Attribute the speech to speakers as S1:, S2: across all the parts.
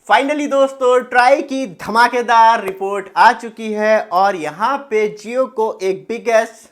S1: Finally दोस्तों try की धमाकेदार रिपोर्ट आ चुकी है और यहाँ पे जियो को एक बिगेस्ट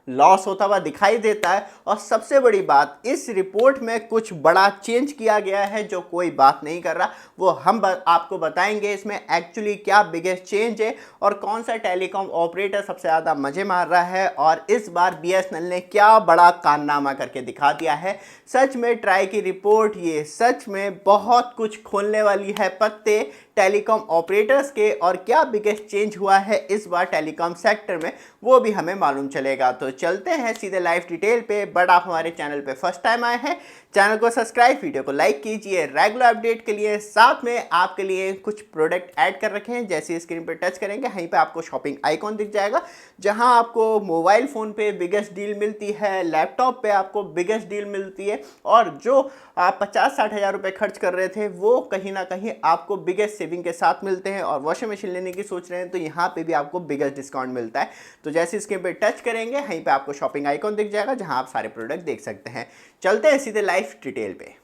S1: लॉस होता हुआ दिखाई देता है। और सबसे बड़ी बात, इस रिपोर्ट में कुछ बड़ा चेंज किया गया है जो कोई बात नहीं कर रहा, वो हम आपको बताएंगे इसमें एक्चुअली क्या बिगेस्ट चेंज है और कौन सा टेलीकॉम ऑपरेटर सबसे ज़्यादा मजे मार रहा है और इस बार बीएसएनएल ने क्या बड़ा कारनामा करके दिखा दिया है। सच में ट्राई की रिपोर्ट ये सच में बहुत कुछ खोलने वाली है पत्ते टेलीकॉम ऑपरेटर्स के, और क्या बिगेस्ट चेंज हुआ है इस बार टेलीकॉम सेक्टर में वो भी हमें मालूम चलेगा। तो चलते हैं सीधे लाइव डिटेल पे। बट आप हमारे चैनल पे फर्स्ट टाइम आए हैं, चैनल को सब्सक्राइब, वीडियो को लाइक कीजिए रेगुलर अपडेट के लिए। साथ में आपके लिए कुछ प्रोडक्ट ऐड कर रखे हैं, जैसे स्क्रीन पे टच करेंगे वहीं पे आपको शॉपिंग आइकॉन दिख जाएगा, जहां आपको मोबाइल फ़ोन पे बिगेस्ट डील मिलती है, लैपटॉप पे आपको बिगेस्ट डील मिलती है, और जो आप 50-60 हज़ार रुपये खर्च कर रहे थे वो कहीं ना कहीं आपको बिगेस्ट सेविंग के साथ मिलते हैं। और वॉशिंग मशीन लेने की सोच रहे हैं तो यहाँ पे भी आपको बिगेस्ट डिस्काउंट मिलता है। तो जैसे स्क्रीन पे टच करेंगे वहीं पे आपको शॉपिंग आइकॉन दिख जाएगा, जहाँ आप सारे प्रोडक्ट देख सकते हैं। चलते हैं सीधे लाइव डिटेल पे।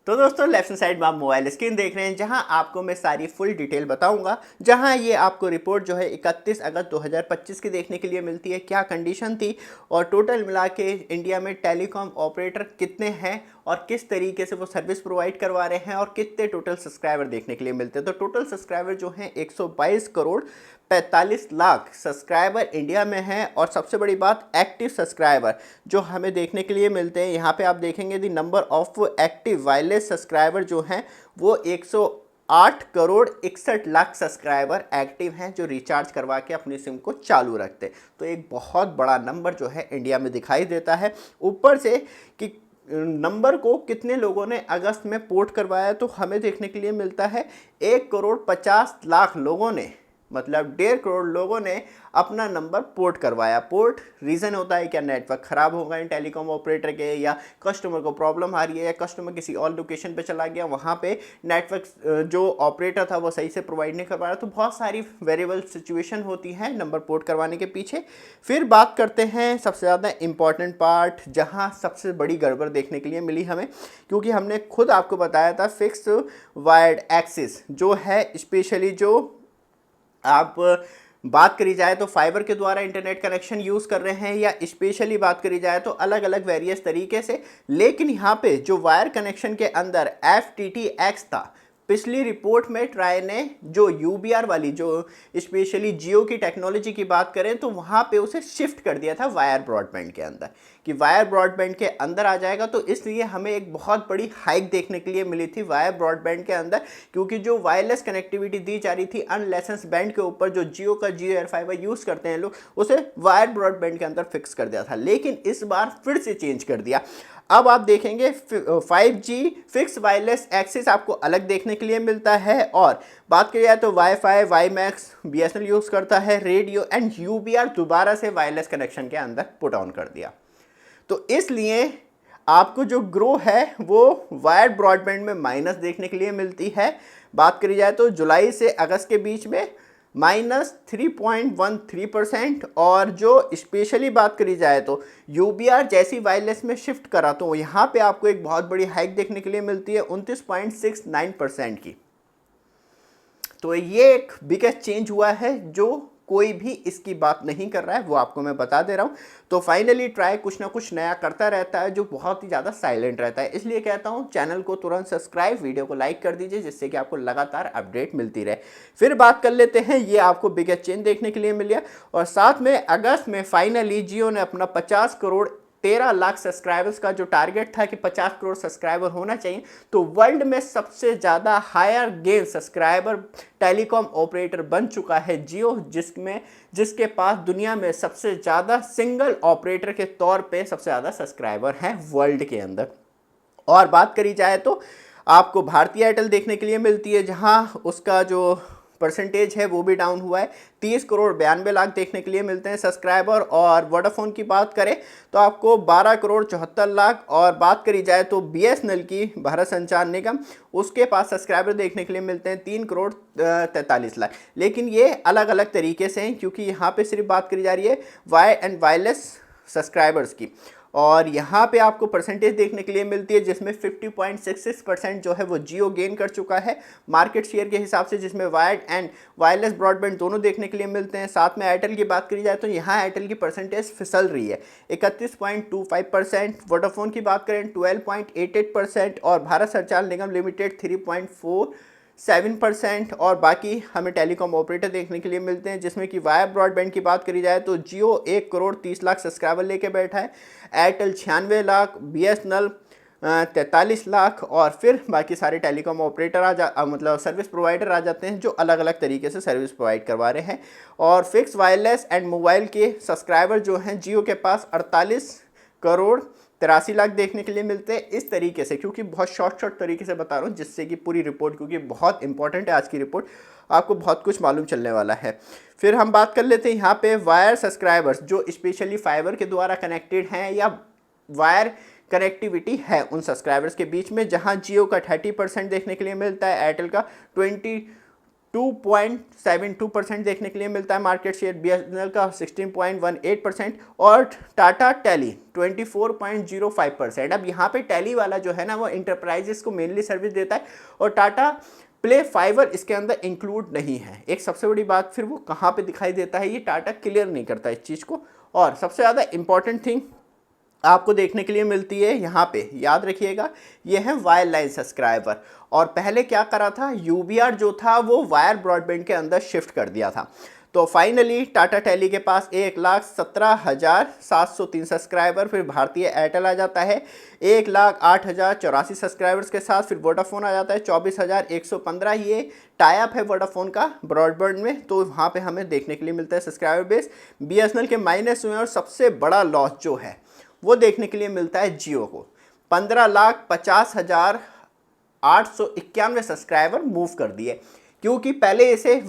S1: तो दोस्तों लेफ्ट साइड में आप मोबाइल स्क्रीन देख रहे हैं, जहां आपको मैं सारी फुल डिटेल बताऊंगा, जहां ये आपको रिपोर्ट जो है 31 अगस्त 2025 की देखने के लिए मिलती है। क्या कंडीशन थी और टोटल मिला के इंडिया में टेलीकॉम ऑपरेटर कितने हैं और किस तरीके से वो सर्विस प्रोवाइड करवा रहे हैं और कितने टोटल सब्सक्राइबर देखने के लिए मिलते हैं। तो टोटल सब्सक्राइबर जो हैं 122 करोड़ 45 लाख सब्सक्राइबर इंडिया में हैं। और सबसे बड़ी बात, एक्टिव सब्सक्राइबर जो हमें देखने के लिए मिलते हैं, यहाँ पे आप देखेंगे the number of active wireless subscriber जो हैं वो 108 करोड़ 61 लाख सब्सक्राइबर एक्टिव हैं जो रिचार्ज करवा के अपनी सिम को चालू रखते हैं। तो एक बहुत बड़ा नंबर जो है इंडिया में दिखाई देता है। ऊपर से कि नंबर को कितने लोगों ने अगस्त में पोर्ट करवाया, तो हमें देखने के लिए मिलता है 1 करोड़ 50 लाख लोगों ने, मतलब 1.5 करोड़ लोगों ने अपना नंबर पोर्ट करवाया। पोर्ट रीज़न होता है क्या, नेटवर्क ख़राब होगा इन टेलीकॉम ऑपरेटर के, या कस्टमर को प्रॉब्लम आ रही है, या कस्टमर किसी और लोकेशन पे चला गया, वहाँ पे नेटवर्क जो ऑपरेटर था वो सही से प्रोवाइड नहीं कर पा रहा। तो बहुत सारी वेरिएबल सिचुएशन होती है नंबर पोर्ट करवाने के पीछे। फिर बात करते हैं सबसे ज़्यादा इम्पॉर्टेंट पार्ट, जहाँ सबसे बड़ी गड़बड़ देखने के लिए मिली हमें, क्योंकि हमने खुद आपको बताया था फिक्स वायर्ड एक्सेस जो है, स्पेशली जो आप बात करी जाए तो फाइबर के द्वारा इंटरनेट कनेक्शन यूज़ कर रहे हैं, या स्पेशली बात करी जाए तो अलग अलग वेरियस तरीके से। लेकिन यहाँ पे जो वायर कनेक्शन के अंदर FTTX था, पिछली रिपोर्ट में ट्राई ने जो UBR वाली, जो स्पेशली जियो की टेक्नोलॉजी की बात करें, तो वहाँ पे उसे शिफ्ट कर दिया था वायर ब्रॉडबैंड के अंदर, कि वायर ब्रॉडबैंड के अंदर आ जाएगा। तो इसलिए हमें एक बहुत बड़ी हाइक देखने के लिए मिली थी वायर ब्रॉडबैंड के अंदर, क्योंकि जो वायरलेस कनेक्टिविटी दी जा रही थी अनलाइसेंस बैंड के ऊपर, जो जियो का जियो एयर फाइबर यूज़ करते हैं लोग, उसे वायर ब्रॉडबैंड के अंदर फिक्स कर दिया था। लेकिन इस बार फिर से चेंज कर दिया। अब आप देखेंगे 5G फिक्स वायरलेस एक्सेस आपको अलग देखने के लिए मिलता है। और बात की जाए तो वाईफाई, वाईमैक्स BSNL यूज़ करता है, रेडियो एंड UBR दोबारा से वायरलेस कनेक्शन के अंदर पुट ऑन कर दिया। तो इसलिए आपको जो ग्रो है वो वायर्ड ब्रॉडबैंड में माइनस देखने के लिए मिलती है। बात करी जाए तो जुलाई से अगस्त के बीच में -3.13%, और जो स्पेशली बात करी जाए तो UBR जैसी वायरलेस में शिफ्ट करा तो यहाँ पे आपको एक बहुत बड़ी हाइक देखने के लिए मिलती है 29.69% की। तो ये एक बिगेस्ट चेंज हुआ है जो कोई भी इसकी बात नहीं कर रहा है, वो आपको मैं बता दे रहा हूँ। तो फाइनली ट्राई कुछ ना कुछ नया करता रहता है जो बहुत ही ज़्यादा साइलेंट रहता है। इसलिए कहता हूँ चैनल को तुरंत सब्सक्राइब, वीडियो को लाइक कर दीजिए, जिससे कि आपको लगातार अपडेट मिलती रहे। फिर बात कर लेते हैं, ये आपको बिगेस्ट चेंज देखने के लिए मिला। और साथ में अगस्त में फाइनली जियो ने अपना 50 करोड़ 13 लाख सब्सक्राइबर्स का जो टारगेट था कि 50 करोड़ सब्सक्राइबर होना चाहिए, तो वर्ल्ड में सबसे ज़्यादा higher gain subscriber telecom operator बन चुका है जियो, जिसके पास दुनिया में सबसे ज़्यादा सिंगल ऑपरेटर के तौर पे सबसे ज़्यादा सब्सक्राइबर हैं वर्ल्ड के अंदर। और बात करी जाए तो आपको भारतीय एयरटेल देखने के लिए मिलती है, जहाँ उसका जो परसेंटेज है वो भी डाउन हुआ है। 30 करोड़ 92 लाख देखने के लिए मिलते हैं सब्सक्राइबर। और वोडाफोन की बात करें तो आपको 12 करोड़ 74 लाख। और बात करी जाए तो BSNL की, भारत संचार निगम, उसके पास सब्सक्राइबर देखने के लिए मिलते हैं 3 करोड़ 43 लाख। लेकिन ये अलग अलग तरीके से हैं, क्योंकि यहाँ पे सिर्फ बात करी जा रही है वायर एंड वायरलेस सब्सक्राइबर्स की। और यहाँ पे आपको परसेंटेज देखने के लिए मिलती है जिसमें 50.66% जो है वो जियो गेन कर चुका है मार्केट शेयर के हिसाब से, जिसमें वायर्ड एंड वायरलेस ब्रॉडबैंड दोनों देखने के लिए मिलते हैं। साथ में एयरटेल की बात करी जाए तो यहाँ एयरटेल की परसेंटेज फिसल रही है 31.25%, वोडाफोन की बात करें 12.88% और भारत संचार निगम लिमिटेड 3.47%। और बाकी हमें टेलीकॉम ऑपरेटर देखने के लिए मिलते हैं जिसमें कि वाया ब्रॉडबैंड की बात करी जाए तो जियो 1,30,00,000 सब्सक्राइबर लेके बैठा है, एयरटेल 96 लाख, BSNL 43 लाख और फिर बाकी सारे टेलीकॉम ऑपरेटर मतलब सर्विस प्रोवाइडर आ जाते हैं जो अलग अलग तरीके से सर्विस प्रोवाइड करवा रहे हैं। और फिक्स वायरलेस एंड मोबाइल के सब्सक्राइबर जो हैं जियो के पास 48,83,00,000 देखने के लिए मिलते हैं। इस तरीके से, क्योंकि बहुत शॉर्ट तरीके से बता रहा हूँ जिससे कि पूरी रिपोर्ट, क्योंकि बहुत इंपॉर्टेंट है आज की रिपोर्ट, आपको बहुत कुछ मालूम चलने वाला है। फिर हम बात कर लेते हैं यहाँ पे वायर सब्सक्राइबर्स जो स्पेशली फाइबर के द्वारा कनेक्टेड हैं या वायर कनेक्टिविटी है उन सब्सक्राइबर्स के बीच में, जहां जियो का 30% देखने के लिए मिलता है, एयरटेल का 22.72% देखने के लिए मिलता है मार्केट शेयर, BSNL का 16.18% और टाटा टेली 24.05%। अब यहाँ पे टेली वाला जो है ना वो इंटरप्राइजेस को मेनली सर्विस देता है और टाटा प्ले फाइबर इसके अंदर इंक्लूड नहीं है। एक सबसे बड़ी बात फिर वो कहाँ पे दिखाई देता है, ये टाटा क्लियर नहीं करता इस चीज़ को। और सबसे ज़्यादा इंपॉर्टेंट थिंग आपको देखने के लिए मिलती है यहाँ पे, याद रखिएगा, ये है वायरलाइन सब्सक्राइबर। और पहले क्या करा था, UBR जो था वो वायर ब्रॉडबैंड के अंदर शिफ्ट कर दिया था। तो फाइनली टाटा टेली के पास 1,17,703 सब्सक्राइबर, फिर भारतीय एयरटेल आ जाता है 1,08,084 सब्सक्राइबर्स के साथ, फिर वोडाफोन आ जाता है 24,115। ये टाइप है वोडाफोन का ब्रॉडबैंड में, तो वहाँ पे हमें देखने के लिए मिलता है सब्सक्राइबर बेस। BSNL के माइनस हुए और सबसे बड़ा लॉस जो है वो देखने के लिए मिलता है जियो को, 15,50,891 सब्सक्राइबर मूव कर दिए, क्योंकि पहले इसे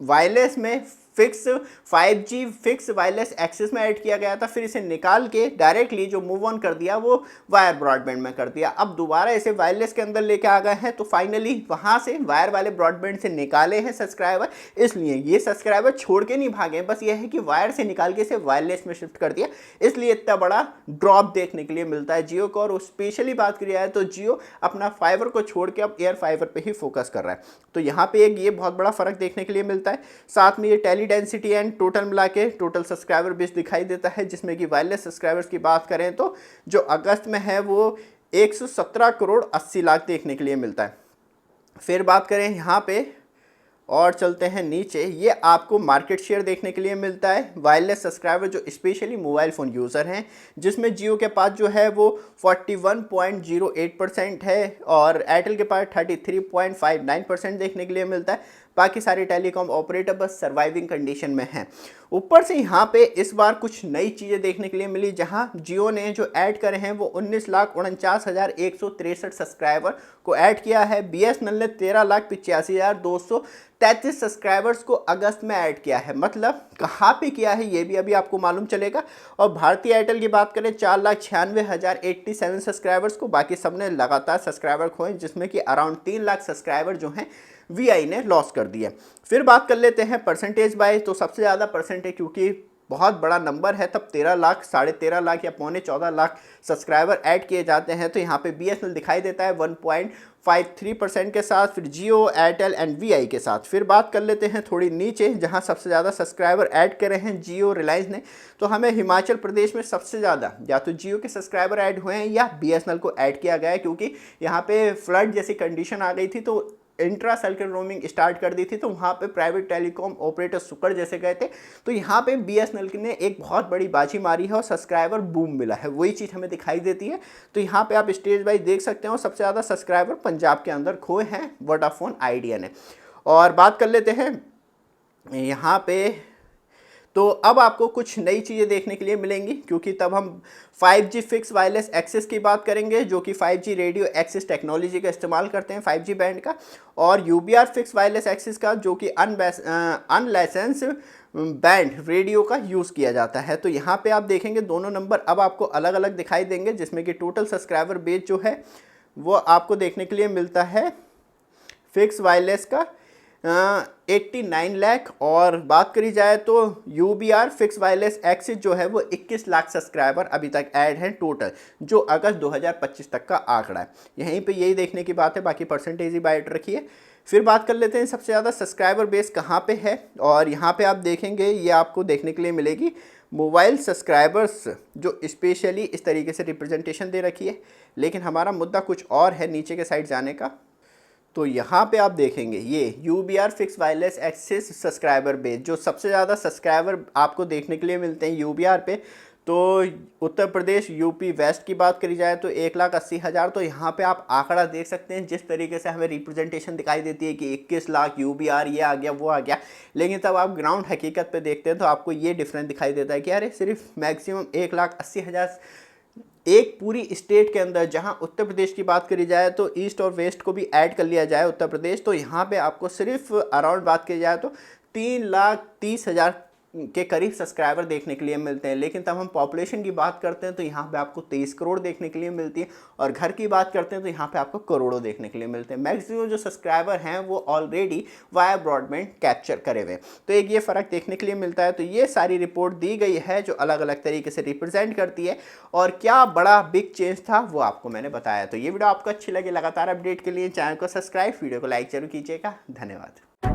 S1: वायरलेस में fix 5G fix wireless access में ऐड किया गया था, फिर इसे निकाल के डायरेक्टली जो मूव ऑन कर दिया वो वायर ब्रॉडबैंड में कर दिया। अब दोबारा इसे वायरलेस के अंदर लेके आ गए हैं, तो फाइनली वहाँ से वायर वाले ब्रॉडबैंड से निकाले हैं सब्सक्राइबर, इसलिए ये सब्सक्राइबर छोड़ के नहीं भागे, बस ये है कि वायर से निकाल के इसे वायरलेस में शिफ्ट कर दिया, इसलिए इतना बड़ा ड्रॉप देखने के लिए मिलता है जियो को। और स्पेशली बात करी जाए तो जियो अपना फाइबर को छोड़ के अब एयर फाइबर पर ही फोकस कर रहा है, तो यहाँ पे एक ये बहुत बड़ा फर्क देखने के लिए मिलता है। साथ में ये टेली डेंसिटी एंड टोटल मिला के टोटल सब्सक्राइबर बेस दिखाई देता है, जिसमें कि वायरलेस सब्सक्राइबर्स की बात करें तो जो अगस्त में है वो 117,80,00,000 देखने के लिए मिलता है। फिर बात करें यहाँ पे और चलते हैं नीचे, ये आपको मार्केट शेयर देखने के लिए मिलता है वायरलेस सब्सक्राइबर जो स्पेशली मोबाइल फ़ोन यूज़र हैं, जिसमें जियो के पास जो है वो 41.08% है और एयरटेल के पास 33.59% देखने के लिए मिलता है। बाकी सारे टेलीकॉम ऑपरेटर बस सर्वाइविंग कंडीशन में हैं। ऊपर से यहाँ पे इस बार कुछ नई चीज़ें देखने के लिए मिली, जहाँ जियो ने जो ऐड करे हैं वो 19,49,163 सब्सक्राइबर को ऐड किया है। BSNL ने 13,85,233 सब्सक्राइबर्स को अगस्त में ऐड किया है, मतलब कहाँ पे किया है ये भी अभी आपको मालूम चलेगा। और भारतीय एयरटेल की बात करें 4,96,087 सब्सक्राइबर्स को, बाकी सबने लगातार सब्सक्राइबर खोए, जिसमें कि अराउंड 3 लाख सब्सक्राइबर जो हैं VI ने लॉस कर दिए। फिर बात कर लेते हैं परसेंटेज बाय, तो सबसे ज़्यादा परसेंटेज क्योंकि बहुत बड़ा नंबर है तब 13 लाख, 13.5 लाख या 14.25 लाख सब्सक्राइबर ऐड किए जाते हैं, तो यहाँ पे BSNL दिखाई देता है 1.53% के साथ, फिर जियो, एयरटेल एंड VI के साथ। फिर बात कर लेते हैं थोड़ी नीचे, जहाँ सबसे ज़्यादा सब्सक्राइबर ऐड करे हैं जियो, रिलायंस ने, तो हमें हिमाचल प्रदेश में सबसे ज़्यादा या तो जियो के सब्सक्राइबर ऐड हुए हैं या BSNL को ऐड किया गया है, क्योंकि यहाँ पे फ्लड जैसी कंडीशन आ गई थी तो इंट्रा सर्कल रोमिंग स्टार्ट कर दी थी, तो वहाँ पे प्राइवेट टेलीकॉम ऑपरेटर सुकर जैसे गए थे, तो यहाँ पे BSNL ने एक बहुत बड़ी बाजी मारी है और सब्सक्राइबर बूम मिला है, वही चीज़ हमें दिखाई देती है। तो यहाँ पे आप स्टेज वाइज देख सकते हो सबसे ज़्यादा सब्सक्राइबर पंजाब के अंदर खोए हैं वोडाफोन आइडिया ने। और बात कर लेते हैं यहाँ पे, तो अब आपको कुछ नई चीज़ें देखने के लिए मिलेंगी, क्योंकि तब हम 5G फिक्स वायरलेस एक्सेस की बात करेंगे, जो कि 5G रेडियो एक्सेस टेक्नोलॉजी का इस्तेमाल करते हैं 5G बैंड का, और UBR फिक्स वायरलेस एक्सेस का, जो कि अनलाइसेंस बैंड रेडियो का यूज़ किया जाता है। तो यहाँ पे आप देखेंगे दोनों नंबर अब आपको अलग अलग दिखाई देंगे, जिसमें कि टोटल सब्सक्राइबर बेस जो है वो आपको देखने के लिए मिलता है फिक्स वायरलेस का 89 लाख। और बात करी जाए तो UBR फिक्स वायरलेस एक्सिस जो है वो 21 लाख सब्सक्राइबर अभी तक ऐड हैं टोटल, जो अगस्त 2025 तक का आंकड़ा है। यहीं पे यही देखने की बात है, बाकी परसेंटेज ही बाइट रखी है। फिर बात कर लेते हैं सबसे ज़्यादा सब्सक्राइबर बेस कहाँ पे है, और यहाँ पे आप देखेंगे ये आपको देखने के लिए मिलेगी मोबाइल सब्सक्राइबर्स, जो स्पेशली इस तरीके से रिप्रेजेंटेशन दे रखी है। लेकिन हमारा मुद्दा कुछ और है नीचे के साइड जाने का। तो यहाँ पे आप देखेंगे ये UBR fix wireless access subscriber base, जो सबसे ज़्यादा सब्सक्राइबर आपको देखने के लिए मिलते हैं UBR पे। तो उत्तर प्रदेश UP वेस्ट की बात करी जाए तो 1,80,000। तो यहाँ पे आप आंकड़ा देख सकते हैं जिस तरीके से हमें रिप्रेजेंटेशन दिखाई देती है कि 21 लाख UBR, ये आ गया वो आ गया। लेकिन तब आप ग्राउंड हकीकत पे देखते हैं तो आपको ये डिफरेंस दिखाई देता है कि अरे सिर्फ मैक्सिमम 1,80,000 एक पूरी स्टेट के अंदर। जहां उत्तर प्रदेश की बात करी जाए तो ईस्ट और वेस्ट को भी ऐड कर लिया जाए उत्तर प्रदेश, तो यहाँ पे आपको सिर्फ अराउंड बात की जाए तो 3,30,000 के करीब सब्सक्राइबर देखने के लिए मिलते हैं। लेकिन तब हम पॉपुलेशन की बात करते हैं तो यहाँ पे आपको 23 करोड़ देखने के लिए मिलती है, और घर की बात करते हैं तो यहाँ पे आपको करोड़ों देखने के लिए मिलते हैं। मैक्सिमम जो सब्सक्राइबर हैं वो ऑलरेडी वाया ब्रॉडबैंड कैप्चर करे हुए, तो एक ये फ़र्क देखने के लिए मिलता है। तो ये सारी रिपोर्ट दी गई है जो अलग अलग तरीके से रिप्रेजेंट करती है, और क्या बड़ा बिग चेंज था वो आपको मैंने बताया। तो ये वीडियो आपको अच्छी लगी, लगातार अपडेट के लिए चैनल को सब्सक्राइब, वीडियो को लाइक जरूर कीजिएगा। धन्यवाद।